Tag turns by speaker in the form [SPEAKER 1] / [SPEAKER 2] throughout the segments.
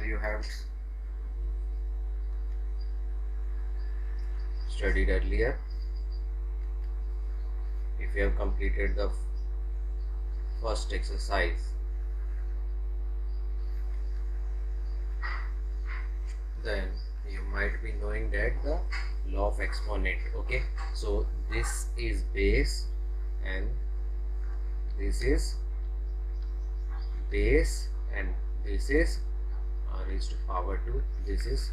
[SPEAKER 1] as you have studied earlier, if you have completed the first exercise, then you might be knowing that the law of exponent. Okay, so this is base and this is base and this is raised to power 2, this is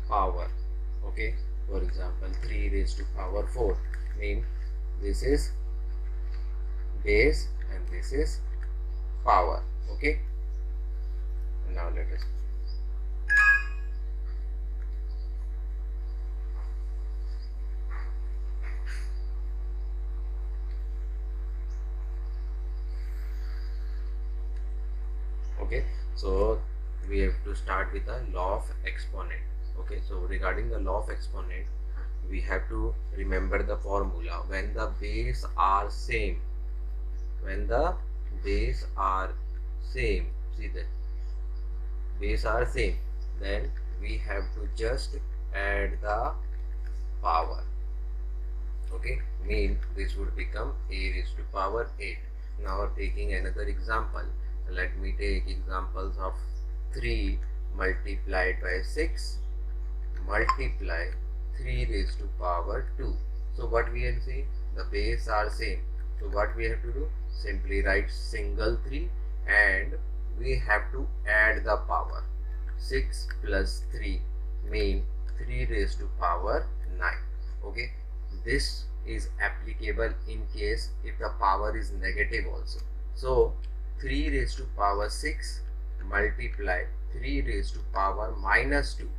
[SPEAKER 1] power. Okay, for example 3 raised to power 4 mean this is base and this is power. Okay, now let us okay, so we have to start with the law of exponent. Okay, so regarding the law of exponent, we have to remember the formula. When the base are same, when the base are same, see that base are same, then we have to just add the power. Okay, mean this would become a raised to power 8. Now taking another example, let me take examples of 3 multiplied by 6 multiply 3 raised to power 2. So what we can say, the base are same, so what we have to do, simply write single 3 and we have to add the power. 6 plus 3 mean 3 raised to power 9. Okay, this is applicable in case if the power is negative also. So 3 raised to power 6 multiply 3 raised to power minus 2.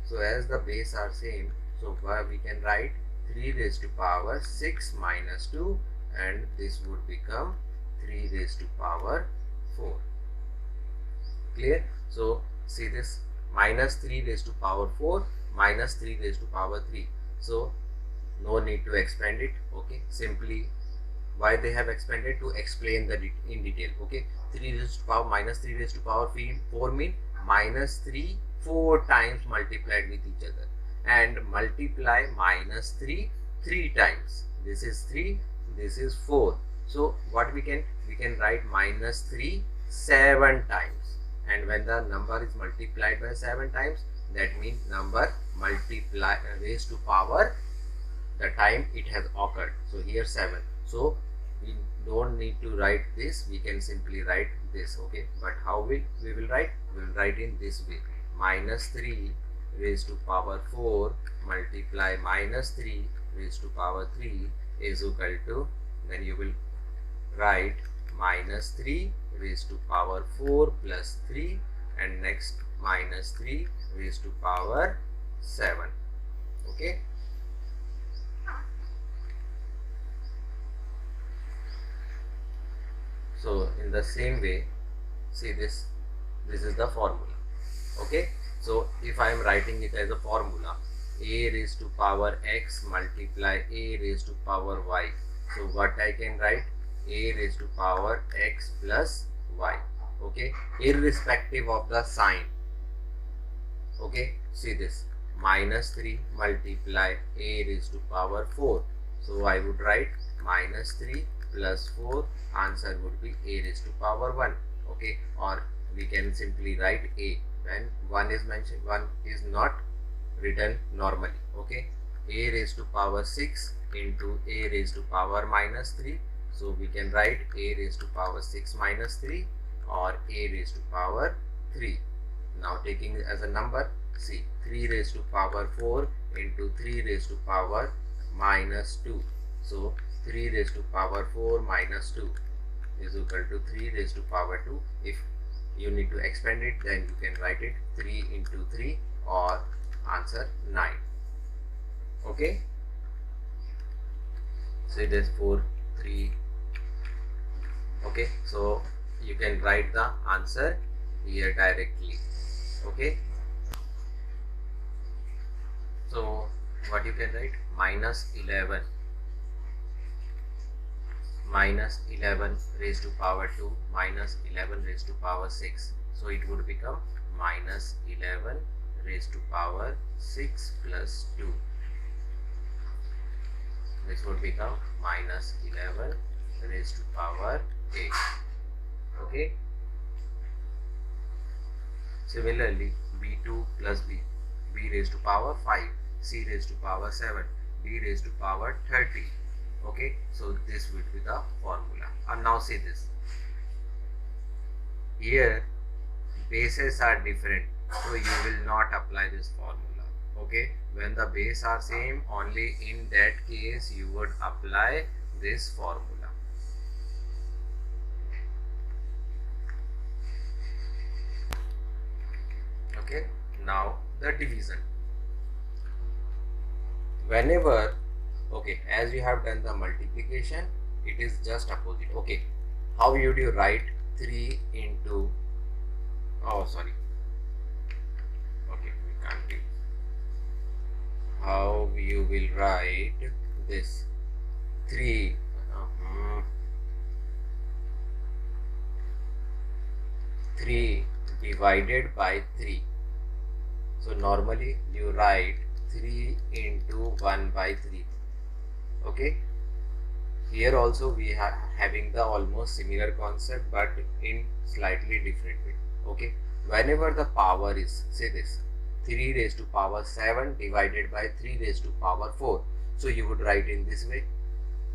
[SPEAKER 1] So as the base are same, so we can write 3 raised to power 6 minus 2 and this would become 3 raised to power 4. Clear? So see this, minus 3 raised to power 4 minus 3 raised to power 3. So no need to expand it. Okay, simply why they have expanded, to explain the in detail. Okay, 3 raised to power minus 3 raised to power 4 mean minus 3 4 times multiplied with each other, and multiply minus 3 3 times. This is 3, this is 4. So what we can write minus 3 7 times, and when the number is multiplied by 7 times, that means number multiply raised to power the time it has occurred. So here 7. So we don't need to write this, we can simply write this. Okay, but how we will write? We will write in this way, minus 3 raised to power 4 multiply minus 3 raised to power 3 is equal to, then you will write minus 3 raised to power 4 plus 3 and next minus 3 raised to power 7. Okay, so in the same way, see this is the formula. Okay, so if I am writing it as a formula, a raised to power x multiply a raised to power y. So what I can write, a raised to power x plus y. Okay, irrespective of the sign. Okay, see this, minus 3 multiply a raised to power 4. So I would write minus 3 plus 4, answer would be a raised to power 1. Okay, or we can simply write a, when 1 is mentioned, 1 is not written normally. Okay, a raised to power 6 into a raised to power minus 3. So we can write a raised to power 6 minus 3 or a raised to power 3. Now taking as a number, see 3 raised to power 4 into 3 raised to power minus 2. So 3 raised to power 4 minus 2 is equal to 3 raised to power 2. If you need to expand it, then you can write it 3 into 3 or answer 9. Okay, so it is 4 3. Okay, so you can write the answer here directly. Okay, so what you can write, minus 11 raised to power 2 minus 11 raised to power 6. So it would become minus 11 raised to power 6 plus 2. This would become minus 11 raised to power 8. Okay. Similarly, b2 plus b raised to power 5, c raised to power 7, d raised to power 30. Okay, so this would be the formula. And now see this. Here bases are different, so you will not apply this formula. Okay, when the base are same, only in that case you would apply this formula. Okay, now the division. Whenever, okay, as you have done the multiplication, it is just opposite. Okay, how would you write 3 into, oh sorry, okay, we can't do. How you will write this 3 3 divided by 3. So normally you write 3 into 1 by 3. Okay, here also we are having the almost similar concept, but in slightly different way. Okay, whenever the power is, say this, 3 raised to power 7 divided by 3 raised to power 4. So you would write in this way.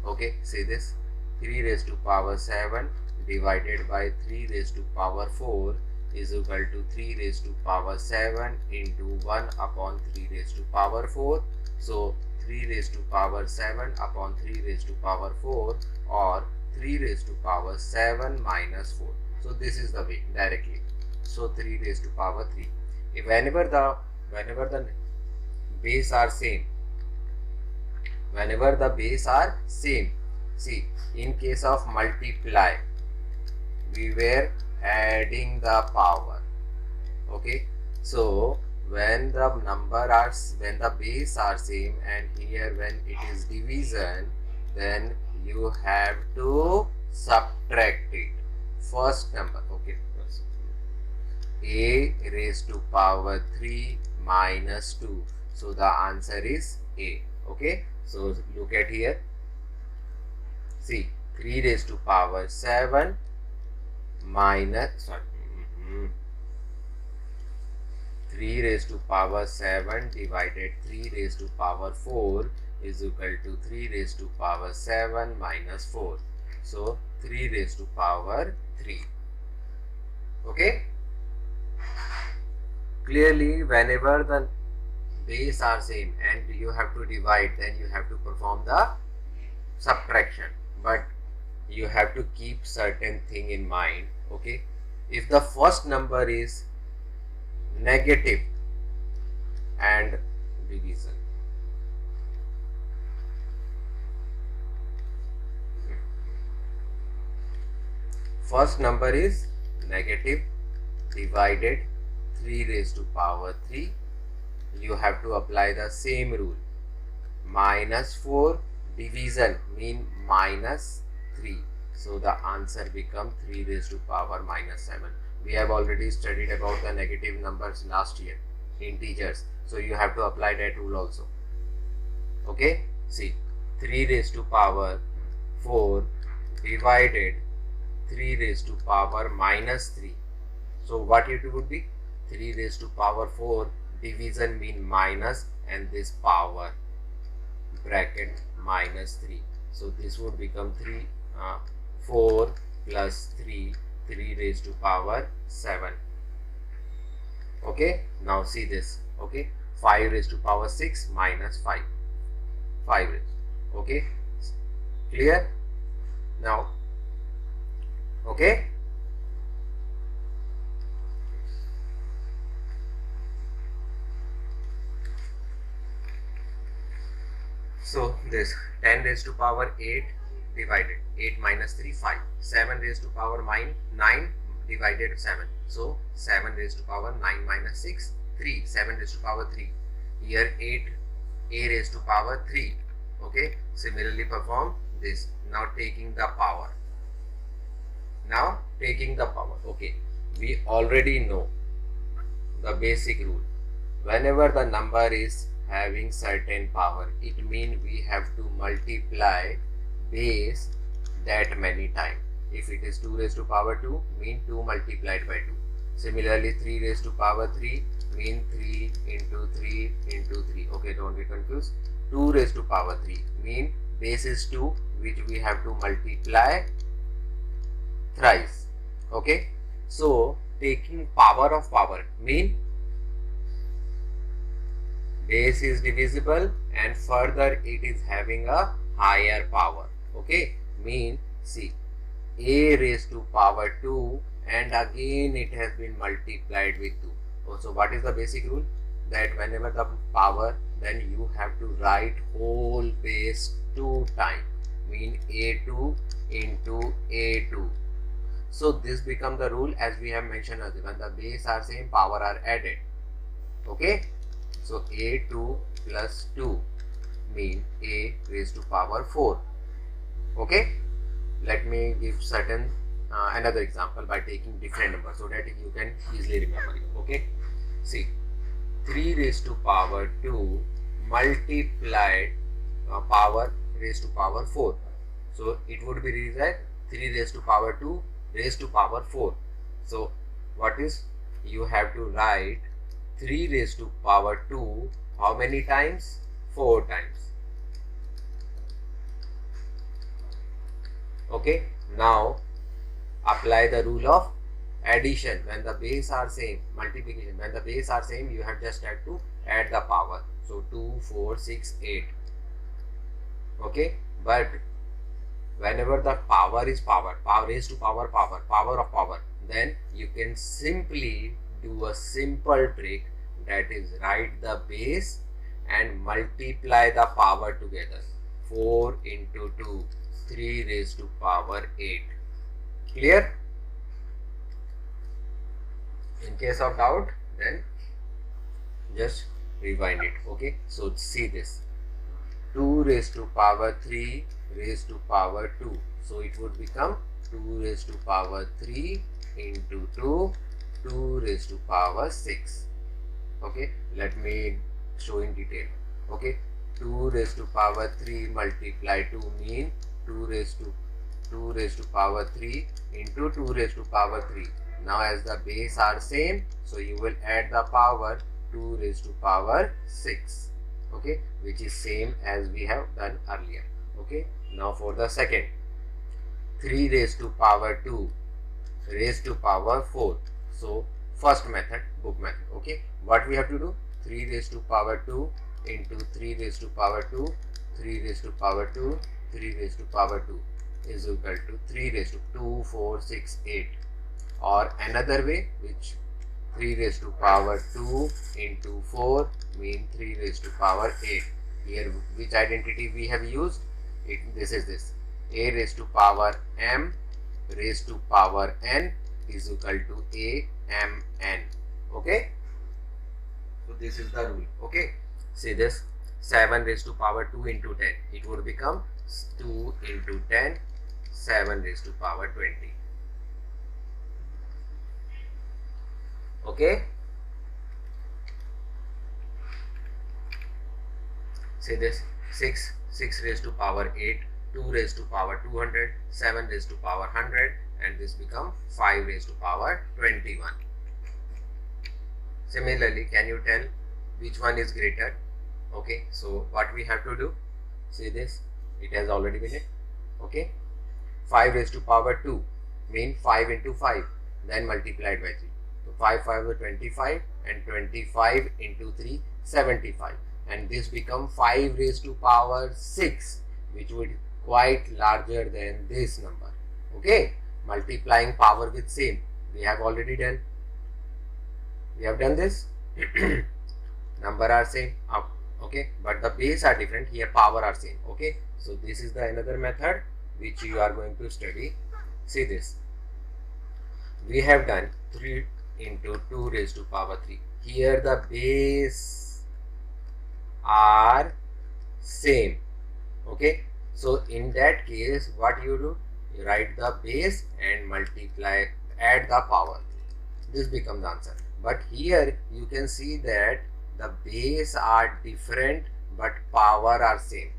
[SPEAKER 1] Okay, say this, 3 raised to power 7 divided by 3 raised to power 4 is equal to 3 raised to power 7 into 1 upon 3 raised to power 4. So 3 raised to power 7 upon 3 raised to power 4, or 3 raised to power 7 minus 4. So this is the way directly. So 3 raised to power 3. If whenever the base are same, whenever the base are same, see, in case of multiply, we were adding the power. Okay, so when the base are same, and here when it is division, then you have to subtract it. First number, okay, a raised to power 3 minus 2. So the answer is A. Okay, so look at here. See, 3 raised to power 7 minus 3 raised to power 7 divided 3 raised to power 4 is equal to 3 raised to power 7 minus 4. So 3 raised to power 3. Okay, clearly whenever the base are same and you have to divide, then you have to perform the subtraction, but you have to keep certain thing in mind. Okay, if the first number is negative and division, first number is negative divided 3 raised to power 3, you have to apply the same rule. Minus 4 division mean minus 3. So the answer become 3 raised to power minus 7. We have already studied about the negative numbers last year, integers. So you have to apply that rule also. Okay, see, 3 raised to power 4 divided 3 raised to power minus 3. So what it would be? 3 raised to power 4 division mean minus, and this power bracket minus 3. So this would become 4 plus 3 raised to power 7. Okay, now see this. Okay, 5 raised to power 6 minus 5 raised. Okay, clear now? Okay, so this 10 raised to power 8 divided 8 minus 3 5, 7 raised to power 9 divided 7. So 7 raised to power 9 minus 6 3, 7 raised to power 3. Here 8 a raised to power 3. Okay, similarly perform this. Now taking the power. Okay, we already know the basic rule. Whenever the number is having certain power, it means we have to multiply base that many times. If it is 2 raised to power 2, mean 2 multiplied by 2. Similarly, 3 raised to power 3 mean 3 into 3 into 3. Okay, don't get confused. 2 raised to power 3 mean base is 2, which we have to multiply thrice. Okay, so taking power of power mean base is divisible and further it is having a higher power. Okay, mean see a raised to power 2 and again it has been multiplied with 2. So what is the basic rule? That whenever the power, then you have to write whole base 2 times, mean a2 into a2. So this becomes the rule as we have mentioned earlier. When the base are same, power are added. Okay, so a2 plus 2 mean a raised to power 4. Okay, let me give certain another example by taking different numbers so that you can easily remember it. Okay, see 3 raised to power 2 multiplied power raised to power 4. So it would be rewrite 3 raised to power 2 raised to power 4. So what is, you have to write 3 raised to power 2 how many times? 4 times. Okay, now apply the rule of addition. When the base are same, multiplication, when the base are same, you have just had to add the power. So 2, 4, 6, 8. Okay, but whenever the power is power raised to power of power, then you can simply do a simple trick, that is write the base and multiply the power together. 4 into 2, 3 raised to power 8. Clear? In case of doubt, then just rewind it. Okay, so see this, 2 raised to power 3 raised to power 2. So it would become 2 raised to power 3 into 2, 2 raised to power 6. Okay, let me show in detail. Okay, 2 raised to power 3 multiply 2 mean 2 raised to power 3 into 2 raised to power 3. Now as the base are same, so you will add the power 2 raised to power 6. Okay, which is same as we have done earlier. Okay, now for the second, 3 raised to power 2 raised to power 4. So first method, book method. Okay, what we have to do, 3 raised to power 2 into 3 raised to power 2, 3 raised to power 2, 3 raised to power 2 is equal to 3 raised to 2, 4, 6, 8. Or another way, which 3 raised to power 2 into 4 mean 3 raised to power 8. Here which identity we have used? This is this, a raised to power m raised to power n is equal to a m n. Okay, so this is the rule. Okay, see this, 7 raised to power 2 into 10, it would become 2 into 10, 7 raised to power 20. Okay, see this, 6 raised to power 8, 2 raised to power 200, 7 raised to power 100, and this become 5 raised to power 21. Similarly, can you tell which one is greater? Okay, so what we have to do, see this, it has already been it. Okay, 5 raised to power 2 mean 5 into 5, then multiplied by 3. So 5 5 is 25 and 25 into 3 75, and this become 5 raised to power 6, which would quite larger than this number. Okay, multiplying power with same, we have already done. We have done this. Number are same up. Okay, but the base are different. Here power are same. Okay, so this is the another method which you are going to study. See this, we have done 3 into 2 raised to power 3. Here the base are same. Okay, so in that case what you do, you write the base and multiply, add the power. This becomes the answer. but here you can see that the base are different but power are same.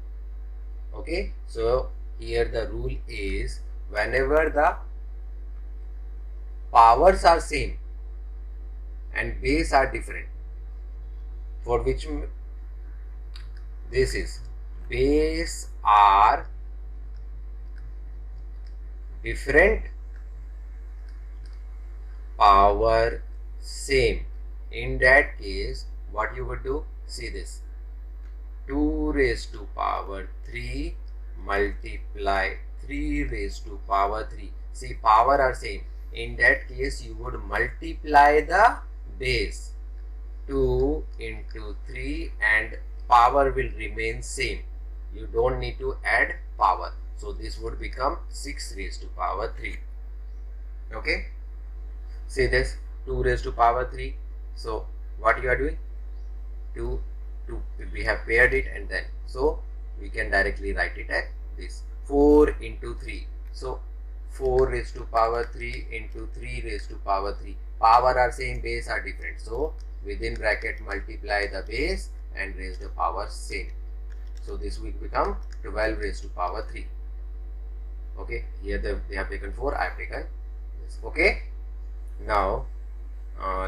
[SPEAKER 1] Okay, so here the rule is whenever the powers are same and base are different, for which this is base are different, power same. In that case, what you would do? See this, 2 raised to power 3 multiply 3 raised to power 3. See, power are same. In that case, you would multiply the base 2 into 3 and power will remain same. You don't need to add power. So this would become 6 raised to power 3. Okay. See this, 2 raised to power 3. So what you are doing? 2, we have paired it, and then so we can directly write it as this, 4 into 3. So 4 raised to power 3 into 3 raised to power 3. Power are same, base are different. So within bracket multiply the base and raise the power same. So this will become 12 raised to power 3. Okay, here they have taken 4, I have taken this. Okay, now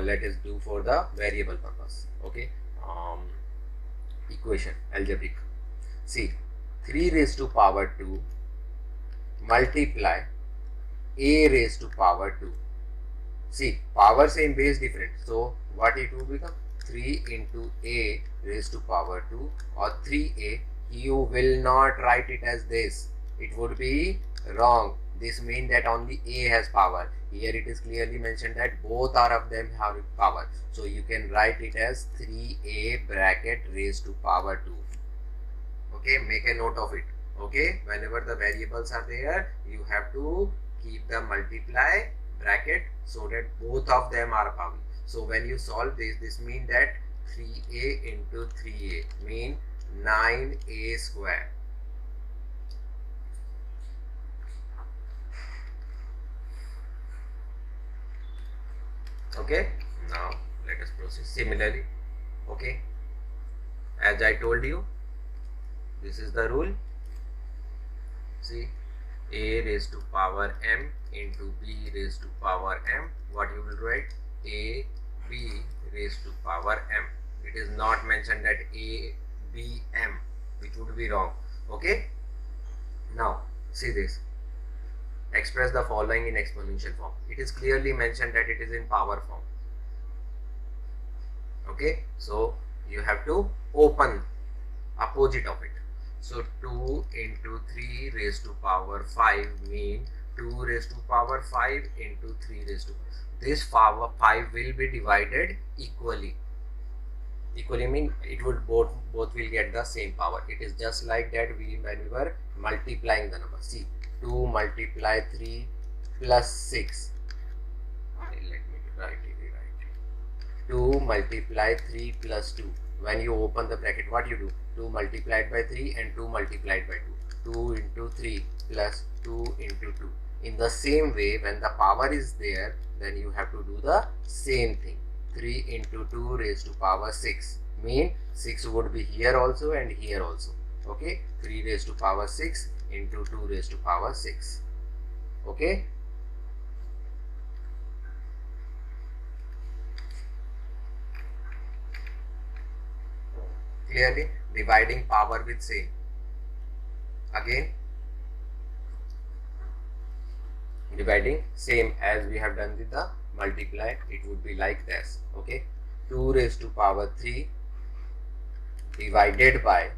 [SPEAKER 1] let us do for the variable purpose. Okay, equation algebraic. See, 3 raised to power 2 multiply a raised to power 2. See, power same, base different. So what it will become? 3 into a raised to power 2 or 3a. You will not write it as this. It would be wrong. This means that only a has power. Here it is clearly mentioned that both are of them have power. So you can write it as 3a bracket raised to power 2. Okay, make a note of it. Okay, whenever the variables are there, you have to keep the multiply bracket so that both of them are power. So when you solve this means that 3a into 3a mean 9a square. Okay, now let us proceed similarly. Okay, as I told you, this is the rule. See, a raised to power m into b raised to power m. What you will write? A b raised to power m. It is not mentioned that a b m, which would be wrong. Okay, now see this, express the following in exponential form. It is clearly mentioned that it is in power form. Okay, so you have to open opposite of it. So 2 into 3 raised to power 5 mean 2 raised to power 5 into 3 raised to this power 5 will be divided equally. Equally mean it would both will get the same power. It is just like that when we were multiplying the number. See, 2 multiply 3 plus 6. Let me write it. 2 multiply 3 plus 2. When you open the bracket, what you do? 2 multiplied by 3 and 2 multiplied by 2. 2 into 3 plus 2 into 2. In the same way, when the power is there, then you have to do the same thing. 3 into 2 raised to power 6. Mean 6 would be here also and here also. Okay, 3 raised to power 6 into 2 raised to power 6. Okay. Clearly, dividing power with same. Again, dividing same as we have done with the multiply, it would be like this. Okay, 2 raised to power 3 divided by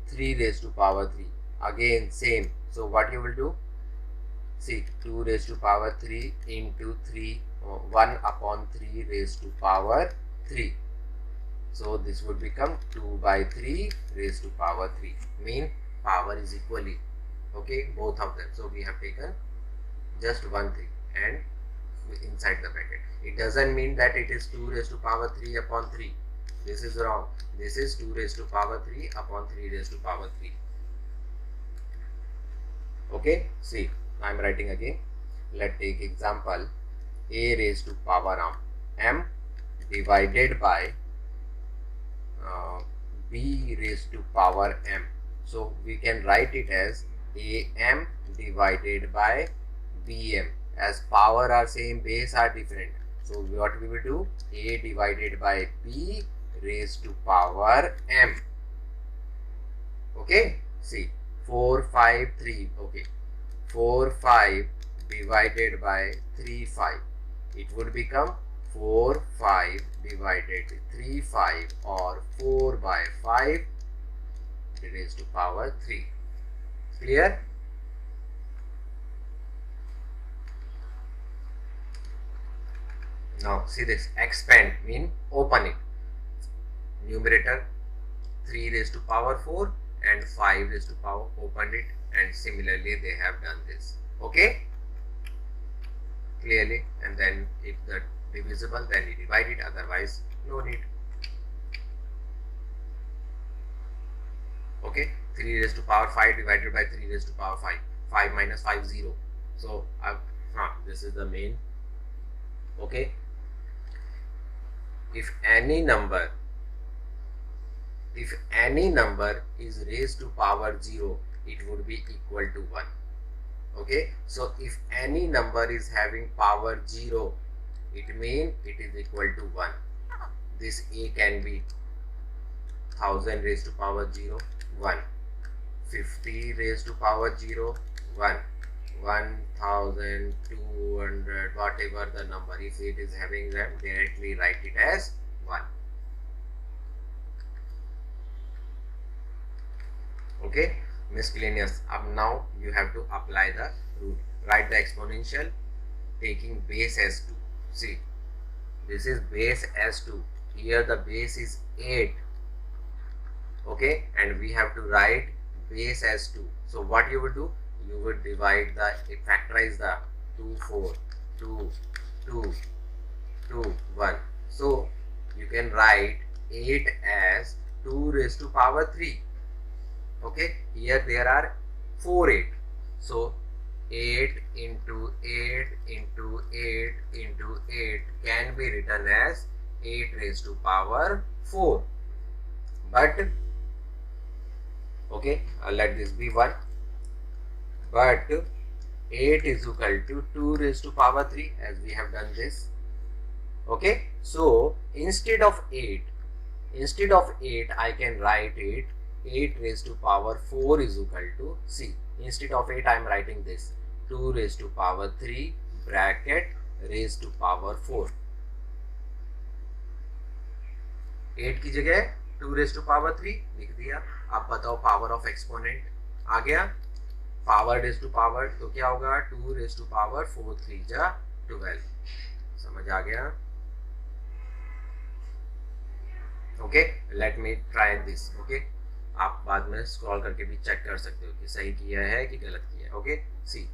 [SPEAKER 1] 3 raised to power 3. Again same. So what you will do? See, 2 raised to power 3 into 3, 1 upon 3 raised to power 3. So this would become 2 by 3 raised to power 3. Mean power is equally. Okay, both of them. So we have taken just one thing and inside the bracket. It doesn't mean that it is 2 raised to power 3 upon 3. This is wrong. This is 2 raised to power 3 upon 3 raised to power 3. Okay, see, I am writing again. Let's take example, a raised to power m divided by b raised to power m. So we can write it as am divided by bm. As power are same, base are different. So what we will do, a divided by b raised to power m. Okay, see 4 5 3. Okay, 4 5 divided by 3 5, it would become 4 5 divided 3 5 or 4 by 5 raised to power 3. Clear? Now see this, expand mean open it. Numerator 3 raised to power 4 and 5 raised to power, opened it, and similarly they have done this. Okay, clearly. And then if the divisible, then you divide it, otherwise no need. Okay, 3 raised to power 5 divided by 3 raised to power 5, 5 minus 5 0. So this is the main. Okay, if any number is raised to power 0, it would be equal to 1. Okay, so if any number is having power 0, it means it is equal to 1. This a can be 1000 raised to power 0, 1, 50 raised to power 0, 1, 1200, whatever the number, if it is having them, directly write it as 1. Okay, miscellaneous. Now you have to apply the rule. Write the exponential taking base as 2. See, this is base as 2. Here the base is 8. Okay, and we have to write base as 2. So what you would do? You would divide factorize the 2 4 2 2 2 1. So you can write 8 as 2 raised to power 3. Okay, here there are 4 8. So 8 into 8 into 8 into 8 can be written as 8 raised to power 4. But okay, let this be 1. But 8 is equal to 2 raised to power 3, as we have done this. Okay, so instead of 8 I can write it 8 raised to power 4 is equal to, see, instead of 8 I am writing this 2 raised to power 3 bracket raised to power 4. 8 की जगह 2 raised to power 3 लिख दिया. अब बताओ power of exponent आ गया, power raise to power, तो क्या होगा 2 raised to power 4 3 जा 12. समझ आ गया? Okay, let me try this. Okay, आप बाद में स्क्रॉल करके भी चेक कर सकते हो कि सही किया है कि गलत किया है. Okay, c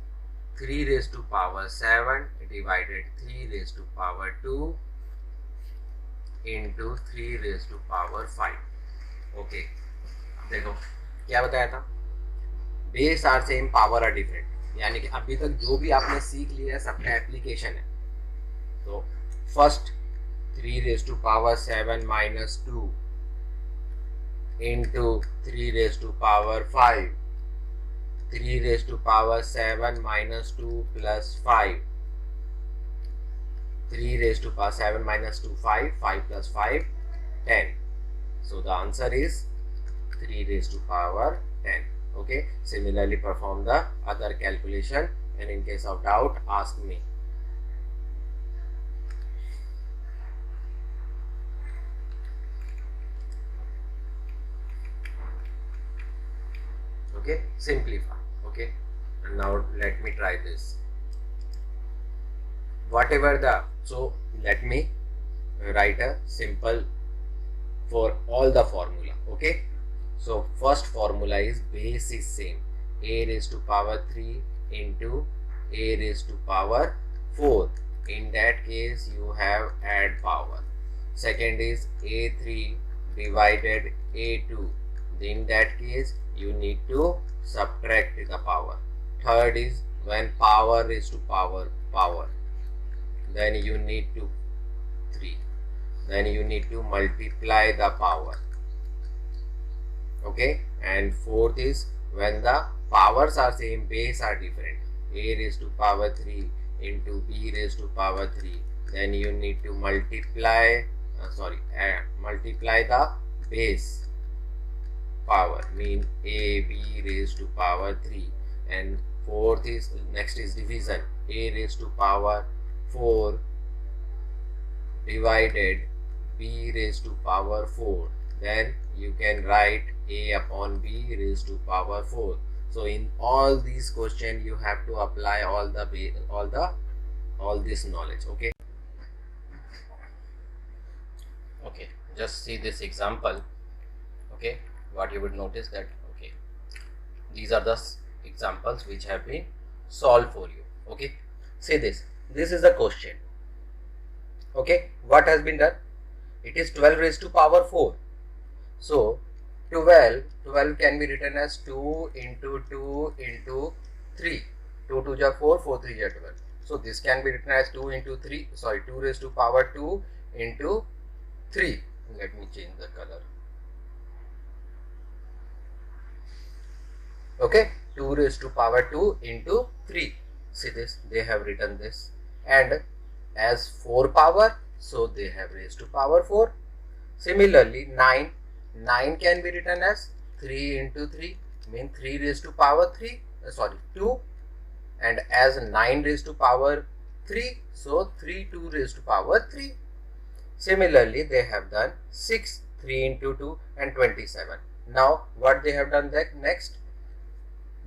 [SPEAKER 1] 3 raised to power 7 divided 3 raised to power 2 into 3 raised to power 5. Okay, देखो क्या बताया था, base are same power are different, यानी कि अभी तक जो भी आपने सीख लिया है सबका एप्लीकेशन है. तो first 3 raised to power 7 minus 2 into 3 raised to power 5, 3 raised to power 7 minus 2 plus 5, 3 raised to power 7 minus 2 5, 5 plus 5 10. So the answer is 3 raised to power 10. Okay, similarly perform the other calculation, and in case of doubt ask me. Okay, simplify. Okay, and now let me try this. Whatever the, so let me write a simple for all the formula. Okay, so first formula is base is same, a raised to power 3 into a raised to power 4. In that case you have add power. Second is a3 divided a2. In that case you need to subtract the power. Third is when power raised to power, then you need to 3. then you need to multiply the power. Okay, and fourth is when the powers are same, base are different. A raised to power 3 into b raised to power 3, then you need to multiply multiply the base power, mean a b raised to power 3. And fourth is, next is division, a raised to power 4 divided b raised to power 4, then you can write a upon b raised to power 4. So in all these questions you have to apply all this knowledge. Okay, just see this example. Okay, what you would notice that, okay, these are the examples which have been solved for you. Okay, see this is the question. Okay, what has been done? It is 12 raised to power 4. So 12 can be written as 2 into 2 into 3. 2 2 ja 4, 4 3 ja 12. So this can be written as 2 into 3, 2 raised to power 2 into 3. Let me change the color. Okay, 2 raised to power 2 into 3. See this, they have written this. And as 4 power, so they have raised to power 4. Similarly, 9 can be written as 3 into 3, mean 3 raised to power 2, and as 9 raised to power 3, so 2 raised to power 3. Similarly, they have done 6, 3 into 2 and 27. Now what they have done next,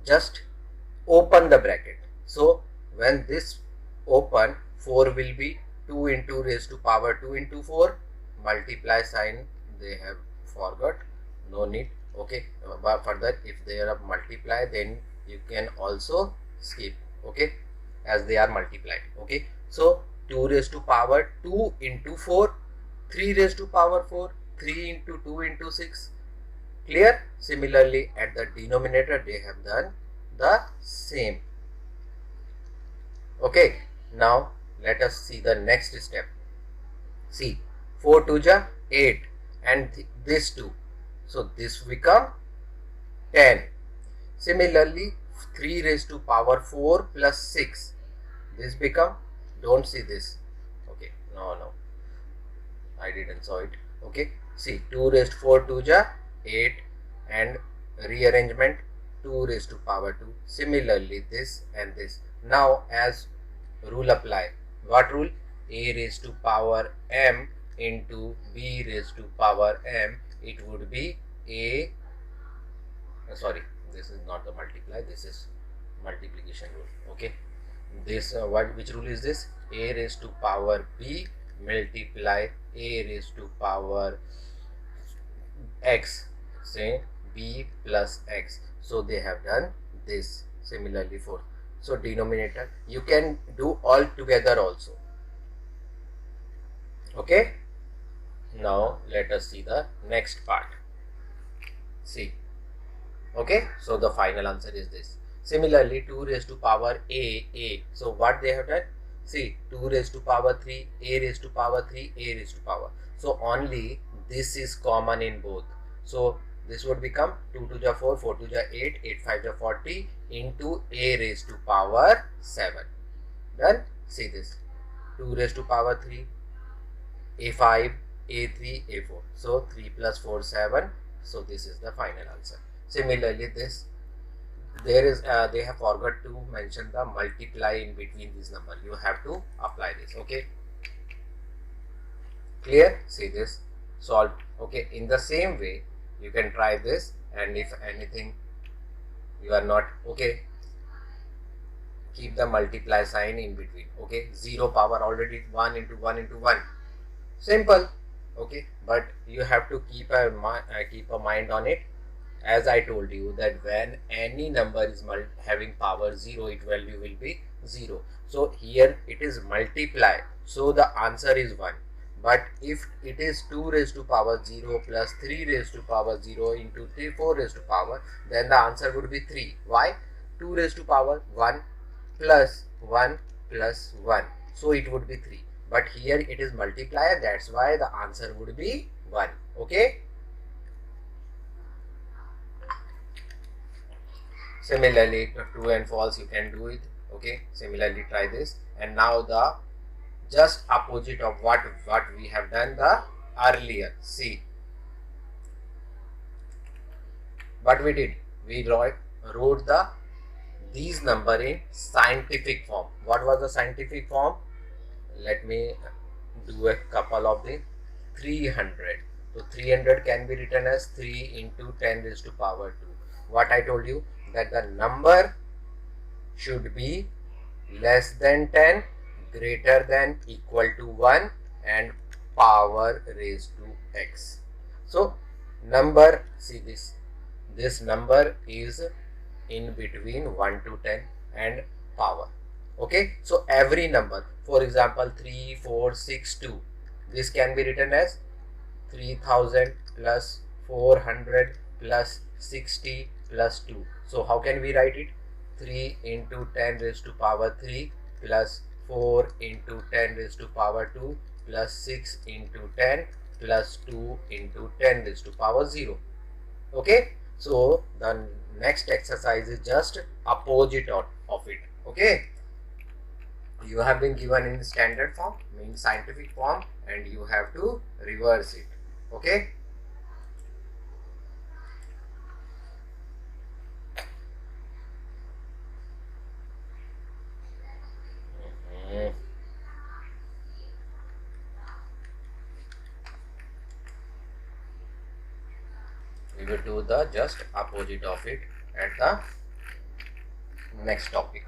[SPEAKER 1] just open the bracket. So when this open, 4 will be 2 into raised to power 2 into 4, multiply sign they have forgot, no need. Okay, but further if they are multiply, then you can also skip. Okay, as they are multiplied. Okay, so 2 raised to power 2 into 4, 3 raised to power 4, 3 into 2 into 6. Clear? Similarly, at the denominator they have done the same. Okay, now let us see the next step. See, 4 2 ja 8 and this 2, so this become 10. Similarly, 3 raised to power 4 plus 6, this become, don't see this. Okay, no, I didn't saw it. Okay, see, 2 raised 4 2 ja 8 and rearrangement 2 raised to power 2. Similarly, this and this. Now as rule apply, what rule? A raised to power m into b raised to power m, it would be a, this is not the multiply, this is multiplication rule. Okay, this which rule is this? A raised to power b multiply a raised to power x, say b plus x. So they have done this. Similarly for, so denominator you can do all together also. Okay, now let us see the next part. See, okay, so the final answer is this. Similarly, 2 raised to power a, so what they have done? See, 2 raised to power 3, a raised to power 3, a raised to power. So only this is common in both. So this would become 2 2 ja 4, 4 2 ja 8, 8 5 ja 40 into a raised to power 7. Done? See this, 2 raised to power 3, a5, a3, a4. So 3 plus 4 7. So this is the final answer. Similarly, this there is they have forgot to mention the multiply in between this number. You have to apply this. Okay, clear? See this, solved. Okay, in the same way you can try this, and if anything you are not okay, keep the multiply sign in between. Okay, 0 power already 1 into 1 into 1, simple. Okay, but you have to keep a mind on it. As I told you that when any number is having power 0, its value will be 0. So here it is multiply, so the answer is 1. But if it is 2 raised to power 0 plus 3 raised to power 0 into 4 raised to power, then the answer would be 3. Why? 2 raised to power 1 plus 1 plus 1. So it would be 3. but here it is multiplier, that's why the answer would be 1. Okay. Similarly, true and false you can do it. Okay, similarly try this. And now the just opposite of what we have done the earlier. See what we did, we wrote these number in scientific form. What was the scientific form? Let me do a couple of the 300. So 300 can be written as 3 into 10 raised to power 2. What I told you, that the number should be less than 10, greater than equal to 1, and power raised to x. So number, see this number is in between 1 to 10 and power. Okay, so every number, for example 3, 4, 6, 2, this can be written as 3000 plus 400 plus 60 plus 2. So how can we write it? 3 into 10 raised to power 3 plus 4 into 10 raised to power 2 plus 6 into 10 plus 2 into 10 raised to power 0. Okay, so the next exercise is just opposite of it. Okay, you have been given in standard form, means scientific form, and you have to reverse it. Okay. We will do the just opposite of it at the next topic.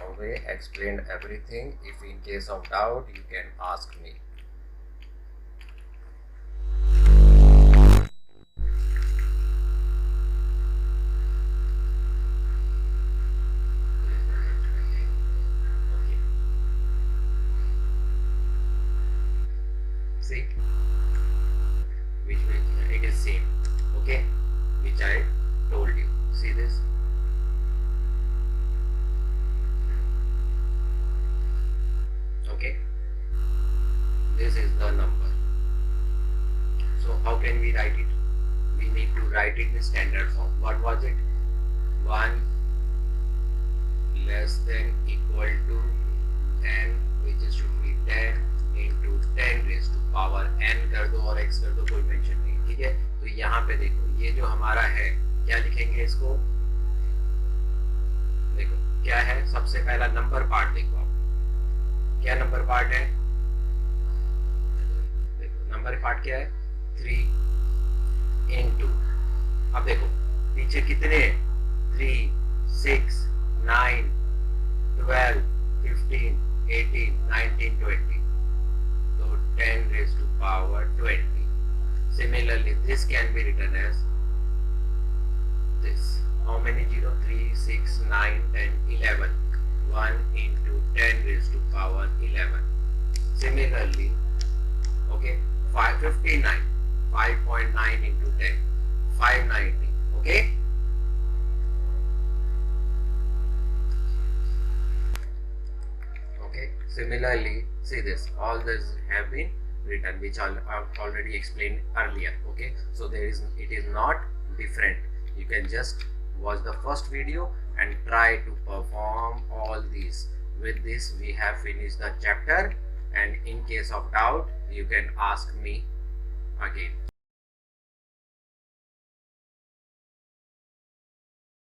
[SPEAKER 1] Okay, explained everything. If in case of doubt, you can ask me. See, which it is same. Okay, which I told you. See this. Okay, this is the number. So how can we write it? We need to write it in standard form. What was it? 1 less than equal to 10, which is should be 10 into 10 raised to power n कर दो और x कर दो, कोई tension नहीं. ठीक है, तो यहाँ पे देखो, ये जो हमारा है, क्या लिखेंगे इसको? देखो क्या है, सबसे पहला नंबर पार्ट देखो आप, क्या नंबर पार्ट है? देखो नंबर पार्ट क्या है? 3 into, अब देखो पीछे कितने? 3, 6, 9, 12, 15, 18, 19, 20. So 10 raised to power 20. Similarly, this can be written as this. How many 0? 3, 6, 9, 10, 11. 1 into 10 raised to power 11. Similarly, okay, 559. 5.9 into 10. 590. Okay. Similarly, see this, all this have been written, which I already explained earlier. Okay, so it is not different. You can just watch the first video and try to perform all these. With this, we have finished the chapter, and in case of doubt, you can ask me again.